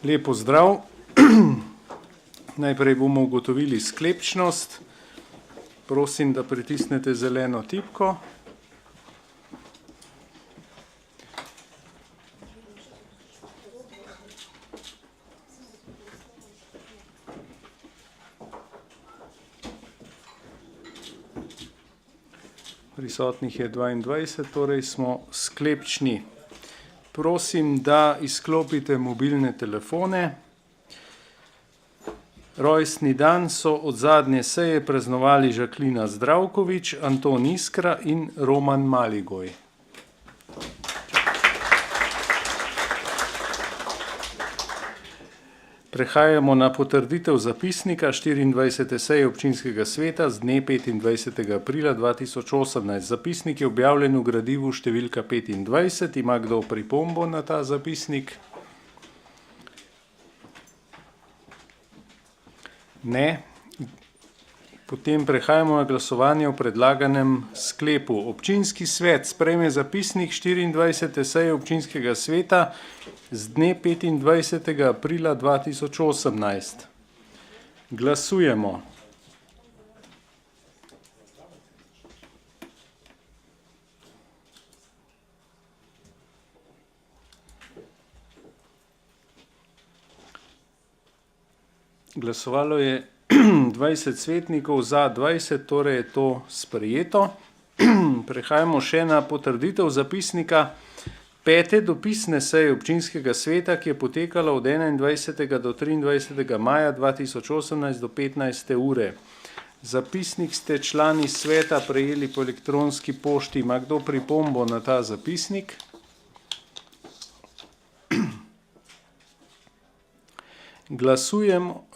Lep pozdrav. Najprej bomo ugotovili sklepčnost. Prosim, da pritisnete zeleno tipko. Prisotnih je 22, torej smo sklepčni. Prosim, da izklopite mobilne telefone. Rojstni dan so od zadnje seje praznovali Žaklina Zdravkovič, Anton Iskra in Roman Maligoj. Prehajamo na potrditev zapisnika 24. seje občinskega sveta z dne 25. aprila 2018. Zapisnik je objavljen v gradivu številka 25. Ima kdo pripombo na ta zapisnik? Ne. Potem prehajamo na glasovanje o predlaganem sklepu. Občinski svet sprejme zapisnik 24. seje občinskega sveta z dne 25. aprila 2018. Glasujemo. Glasovalo je 20 svetnikov, za 20, torej je to sprejeto. Prehajamo še na potrditev zapisnika 5. dopisne seje občinskega sveta, ki je potekala od 21. do 23. maja 2018 do 15. ure. Zapisnik ste člani sveta prejeli po elektronski pošti. Ima kdo pripombo na ta zapisnik? Glasujemo.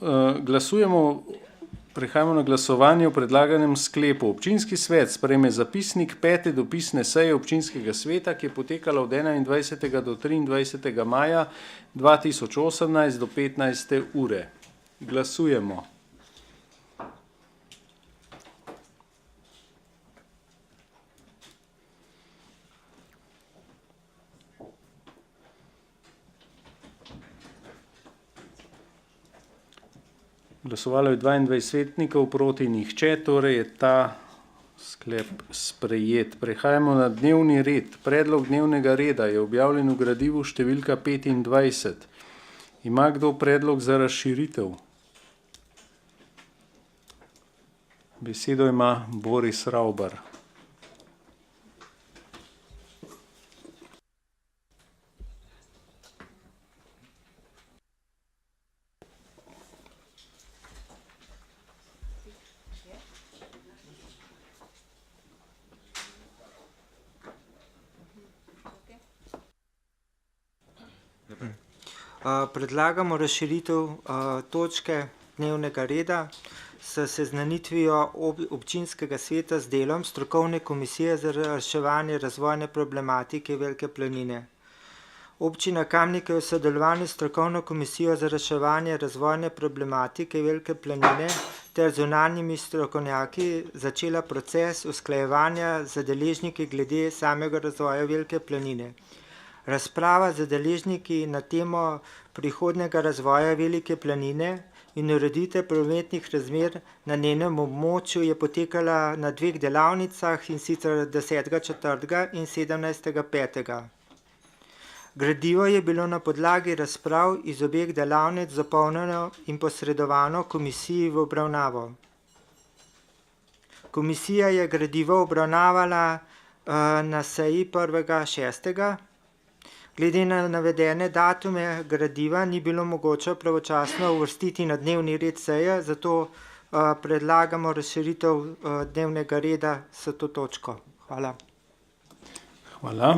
Prehajamo na glasovanje o predlaganem sklepu. Občinski svet sprejme zapisnik 5. dopisne seje občinskega sveta, ki je potekala od 21. do 23. maja 2018 do 15. ure. Glasujemo. Glasovalo je 22 svetnikov, proti nihče, torej je ta sklep sprejet. Prehajamo na dnevni red. Predlog dnevnega reda je objavljen v gradivu številka 25. Ima kdo predlog za razširitev? Besedo ima Boris Ravbar. Predlagamo razširitev točke dnevnega reda s seznanitvijo občinskega sveta z delom strokovne komisije za reševanje razvojne problematike Velike Planine. Občina Kamnik je v sodelovanju s strokovno komisijo za reševanje razvojne problematike Velike Planine ter zunanjimi strokovnjaki začela proces usklajevanja z deležniki glede samega razvoja Velike Planine. Razprava z deležniki na temo prihodnjega razvoja Velike Planine in ureditev prometnih razmer na njenem območju je potekala na dveh delavnicah, in sicer 10.4. in 17.5. Gradivo je bilo na podlagi razprav iz obeh delavnic zapolnjeno in posredovano komisiji v obravnavo. Komisija je gradivo obravnavala na seji 1.6. Glede na navedene datume gradiva ni bilo mogoče pravočasno uvrstiti na dnevni red seje, zato predlagamo razširitev dnevnega reda s to točko. Hvala. Hvala.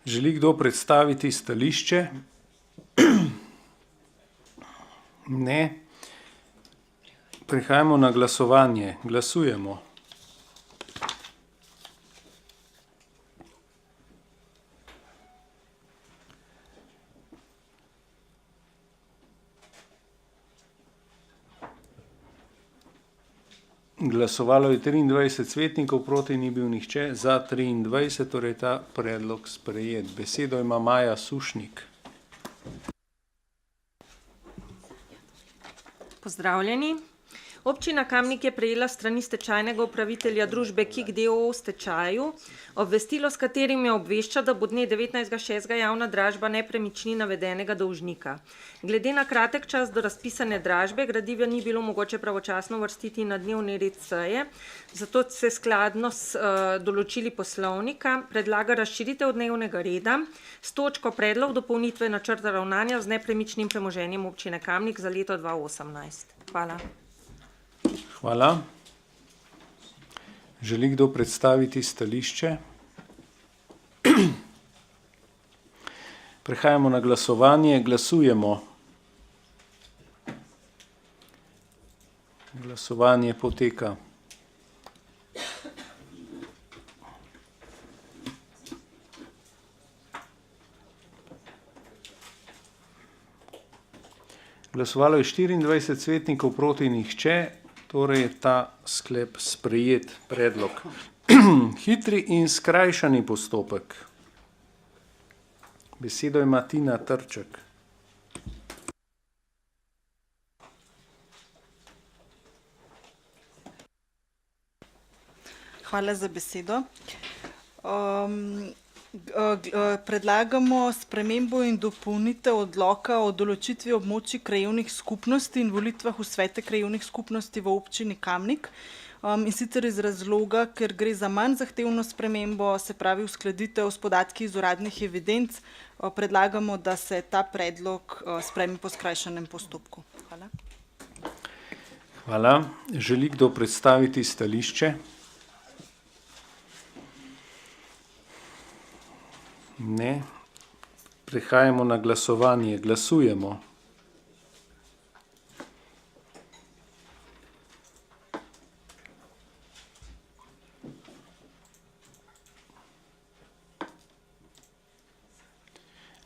Želi kdo predstaviti stališče? Ne. Prehajamo na glasovanje. Glasujemo. Glasovalo je 23 svetnikov, proti ni bil nihče, za 23, torej ta predlog sprejet. Besedo ima Maja Sušnik. Pozdravljeni. Občina Kamnik je prejela strani stečajnega upravitelja družbe KIK d.o.o. v stečaju obvestilo, s katerim je obvešča, da bo dne 19.6. javna dražba nepremičnin navedenega dolžnika. Glede na kratek čas do razpisane dražbe gradiva ni bilo mogoče pravočasno uvrstiti na dnevni red seje, zato se skladno s določili poslovnika predlaga razširitev dnevnega reda s točko predlog dopolnitve načrta ravnanja z nepremičnim premoženjem občine Kamnik za leto 2018. Hvala. Hvala. Želi kdo predstaviti stališče? Prehajamo na glasovanje. Glasujemo. Glasovanje poteka. Glasovalo je 24 svetnikov, proti nihče. Torej je ta sklep sprejet predlog. Hitri in skrajšani postopek. Besedo ima Tina Trček. Hvala za besedo. Predlagamo spremembo in dopolnitev odloka o določitvi območij krajevnih skupnosti in volitvah v svete krajevnih skupnosti v občini Kamnik. In sicer iz razloga, ker gre za manj zahtevno spremembo, se pravi uskladitev s podatki iz uradnih evidenc, predlagamo, da se ta predlog sprejme po skrajšanem postopku. Hvala. Hvala. Želi kdo predstaviti stališče? Ne. Prehajamo na glasovanje. Glasujemo.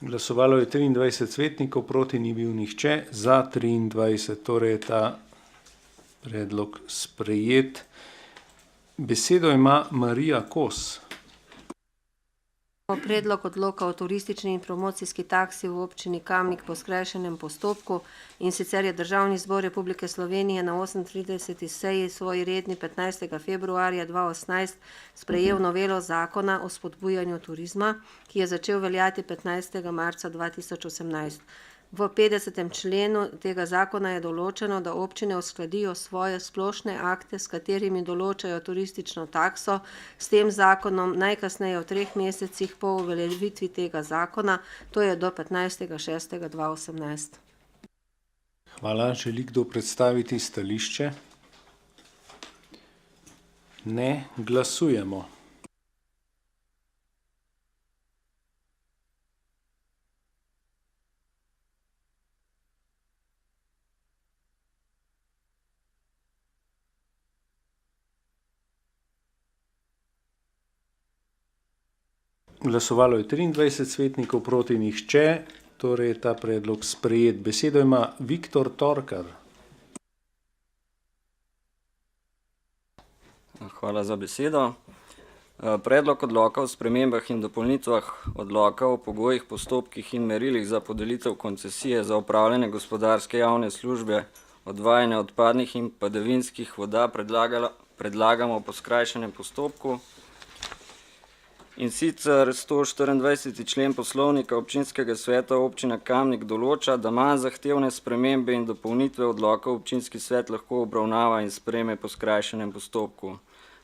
Glasovalo je 23 svetnikov, proti ni bil nihče, za 23, torej je ta predlog sprejet. Besedo ima Marija Kos. Predlog odloka o turistični in promocijski taksi v občini Kamnik po skrajšanem postopku, in sicer je Državni zbor Republike Slovenije na 38. seji svoji redni 15. februarja 2018 sprejel novelo zakona o spodbujanju turizma, ki je začel veljati 15. marca 2018. V 50. členu tega zakona je določeno, da občine uskladijo svoje splošne akte, s katerimi določajo turistično takso, s tem zakonom najkasneje v 3 mesecih po uveljavitvi tega zakona, to je do 15.6.2018. Hvala. Želi kdo predstaviti stališče? Ne. Glasujemo. Glasovalo je 23 svetnikov, proti nihče, torej je ta predlog sprejet. Besedo ima Viktor Torkar. Hvala za besedo. Predlog odloka o spremembah in dopolnitvah odloka o pogojih, postopkih in merilih za podelitev koncesije za opravljanje gospodarske javne službe odvajanja odpadnih in padavinskih voda predlagamo po skrajšanem postopku. In sicer 124. člen poslovnika občinskega sveta občina Kamnik določa, da manj zahtevne spremembe in dopolnitve odloka občinski svet lahko obravnava in sprejme po skrajšanem postopku.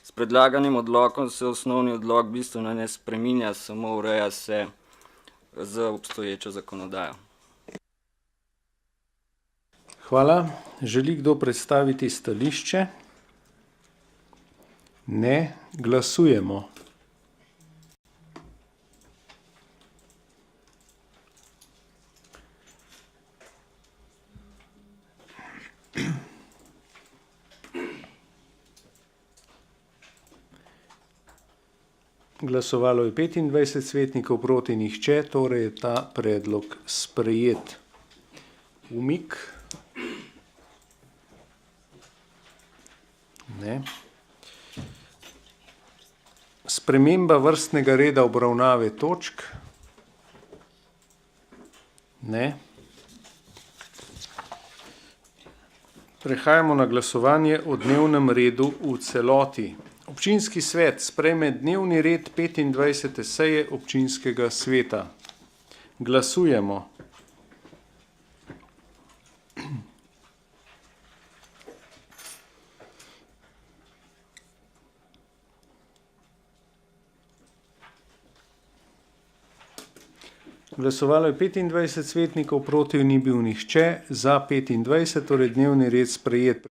S predlaganim odlokom se osnovni odlok bistveno ne spreminja, samo ureja se z obstoječo zakonodajo. Hvala. Želi kdo predstaviti stališče? Ne. Glasujemo. Glasovalo je 25 svetnikov, proti nihče, torej je ta predlog sprejet. Umik. Ne. Sprememba vrstnega reda obravnave točk. Ne. Prehajamo na glasovanje o dnevnem redu v celoti. Občinski svet sprejme dnevni red 25. seje občinskega sveta. Glasujemo. Glasovalo je 25 svetnikov, proti ni bil nihče, za 25, torej dnevni red sprejet.